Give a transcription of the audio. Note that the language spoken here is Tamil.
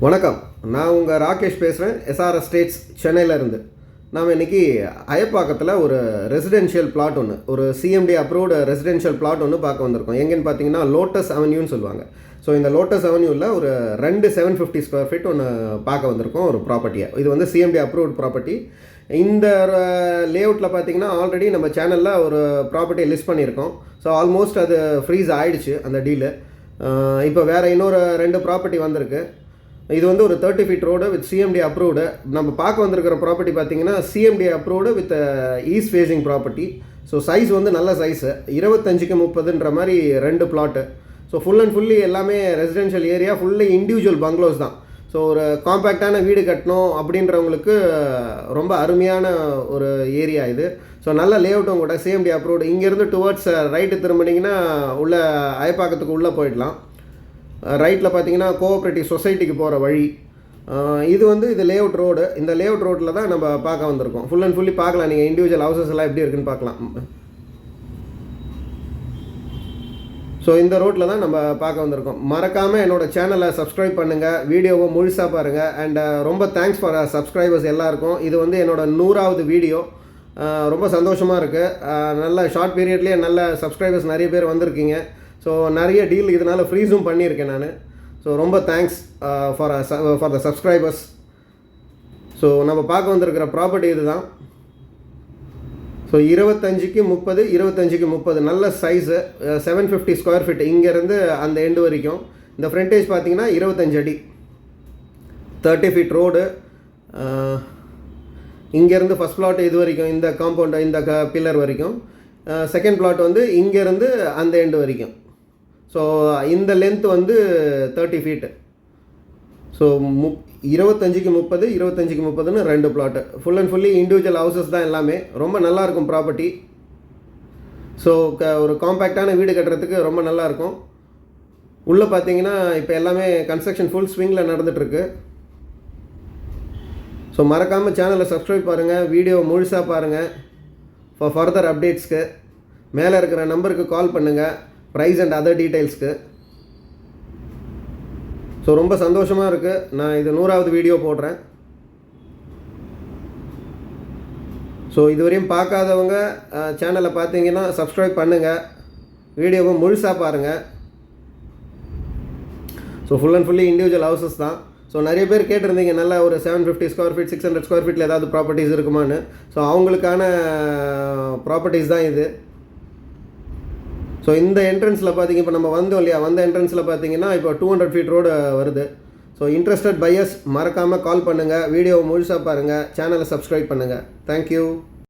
வணக்கம். நான் உங்கள் ராகேஷ் பேசுகிறேன். எஸ்ஆர்எஸ் ஸ்டேட்ஸ் சென்னையிலேருந்து. நாம் இன்றைக்கி அயப்பாக்கத்தில் ஒரு ரெசிடென்ஷியல் பிளாட் ஒன்று, ஒரு சிஎம்டி அப்ரூவ்டு ரெசிடென்ஷியல் பிளாட் ஒன்று பார்க்க வந்திருக்கோம். எங்கேன்னு பார்த்தீங்கன்னா லோட்டஸ் அவென்யூன்னு சொல்லுவாங்க. ஸோ இந்த லோட்டஸ் அவென்யூவில் ஒரு 750 ஸ்கொயர் ஃபீட் ஒன்று பார்க்க வந்திருக்கோம், ஒரு ப்ராப்பர்ட்டியை. இது வந்து சிஎம்டி அப்ரூவ்டு ப்ராப்பர்ட்டி. இந்த லேஅவுட்டில் பார்த்தீங்கன்னா ஆல்ரெடி நம்ம சேனலில் ஒரு ப்ராப்பர்ட்டியை லிஸ்ட் பண்ணியிருக்கோம். ஸோ ஆல்மோஸ்ட் அது ஃப்ரீஸ் ஆகிடுச்சு அந்த டீலு. இப்போ வேறு இன்னொரு 2 ப்ராப்பர்ட்டி வந்திருக்கு. இது வந்து ஒரு 30 feet road with CMD approved. நம்ம பார்க்க வந்திருக்கிற ப்ராப்பர்ட்டி பார்த்தீங்கன்னா CMD approved with east facing property. So size வந்து நல்ல சைஸு, 25க்கு 30ன்ற மாதிரி 2 plot. So full and fully எல்லாமே residential area, fully individual bungalows தான். ஸோ ஒரு காம்பேக்டான வீடு கட்டணும் அப்படின்றவங்களுக்கு ரொம்ப அருமையான ஒரு ஏரியா இது. ஸோ நல்ல லேஅவுட்டும் கூட, சிஎம்டி அப்ரூவ்டு. இங்கேருந்து டுவர்ட்ஸ் ரைட்டு திரும்பினீங்கன்னா உள்ள அயப்பாக்கத்துக்கு உள்ளே போயிடலாம். ரைட்டில் பார்த்தீங்கன்னா கோஆப்ரேட்டிவ் சொசைட்டிக்கு போகிற வழி இது. வந்து இது லேஅவுட் ரோடு. இந்த லேஅவுட் ரோட்டில் தான் நம்ம பார்க்க வந்திருக்கோம். ஃபுல் அண்ட் ஃபுல்லி பார்க்கலாம், நீங்கள் இண்டிவிஜுவல் ஹவுசஸ் எல்லாம் எப்படி இருக்குன்னு பார்க்கலாம். ஸோ இந்த ரோட்டில் தான் நம்ம பார்க்க வந்திருக்கோம். மறக்காமல் என்னோடய சேனலை சப்ஸ்கிரைப் பண்ணுங்கள், வீடியோவை முழுசாக பாருங்கள். அண்ட் ரொம்ப தேங்க்ஸ் ஃபார் சப்ஸ்கிரைபர்ஸ் எல்லாருக்கும். இது வந்து என்னோடய 100வது வீடியோ. ரொம்ப சந்தோஷமாக இருக்குது. நல்ல ஷார்ட் பீரியட்லேயே நல்ல சப்ஸ்கிரைபர்ஸ் நிறைய பேர் வந்திருக்கீங்க. ஸோ நிறைய டீல் இதனால் ஃப்ரீஸும் பண்ணியிருக்கேன் நான். ஸோ ரொம்ப thanks for the subscribers. So நம்ம பார்க்க வந்திருக்கிற ப்ராப்பர்ட்டி இது தான். ஸோ 25க்கு 30, 25க்கு 30 நல்ல சைஸு, 750 ஸ்கொயர் ஃபீட் இங்கேருந்து அந்த எண்டு வரைக்கும். இந்த ஃப்ரண்டேஜ் பார்த்தீங்கன்னா 25 அடி, 30 ஃபீட் ரோடு. இங்கேருந்து ஃபஸ்ட் பிளாட் இது வரைக்கும், இந்த காம்பவுண்டு, இந்த பில்லர் வரைக்கும். செகண்ட் பிளாட் வந்து இங்கேருந்து அந்த எண்டு வரைக்கும். ஸோ இந்த லென்த் வந்து 30 ஃபீட்டு. ஸோ 25க்கு 30, 25க்கு 30ன்னு 2 plot. Full and fully individual houses தான் எல்லாமே. ரொம்ப நல்லாயிருக்கும் ப்ராப்பர்ட்டி. ஸோ ஒரு காம்பேக்டான வீடு கட்டுறதுக்கு ரொம்ப நல்லாயிருக்கும். உள்ளே பார்த்தீங்கன்னா இப்போ எல்லாமே கன்ஸ்ட்ரக்ஷன் ஃபுல் ஸ்விங்கில் நடந்துகிட்ருக்கு. ஸோ மறக்காமல் சேனலை சப்ஸ்கிரைப் பாருங்கள், வீடியோ முழுசாக பாருங்கள். ஃபார் ஃபர்தர் அப்டேட்ஸ்க்கு மேலே இருக்கிற நம்பருக்கு கால் பண்ணுங்கள், ப்ரைஸ் அண்ட் அதர் டீட்டெயில்ஸ்க்கு. ஸோ ரொம்ப சந்தோஷமாக இருக்குது. நான் இது 100வது வீடியோ போடுறேன். ஸோ இதுவரையும் பார்க்காதவங்க சேனலை பார்த்தீங்கன்னா சப்ஸ்கிரைப் பண்ணுங்கள், வீடியோவை முழுசாக பாருங்கள். So full and fully individual houses தான். ஸோ நிறைய பேர் கேட்டிருந்தீங்க நல்ல ஒரு 750 ஸ்கொயர் ஃபீட், 600 ஸ்கொயர் ஃபீட்டில் ஏதாவது ப்ராப்பர்ட்டிஸ் இருக்குமான்னு. ஸோ அவங்களுக்கான ப்ராப்பர்ட்டிஸ் தான் இது. ஸோ இந்த என்ட்ரன்ஸில் பார்த்தீங்க, இப்போ நம்ம வந்தோம் இல்லையா, வந்த என்ட்ரன்ஸில் பார்த்தீங்கன்னா இப்போ 200 ஃபீட் ரோடு வருது. ஸோ இன்ட்ரெஸ்டட் பையர்ஸ் மறக்காமல் கால் பண்ணுங்கள், வீடியோவை முழுசாக பாருங்கள், சேனலை சப்ஸ்கிரைப் பண்ணுங்கள். தேங்க்யூ.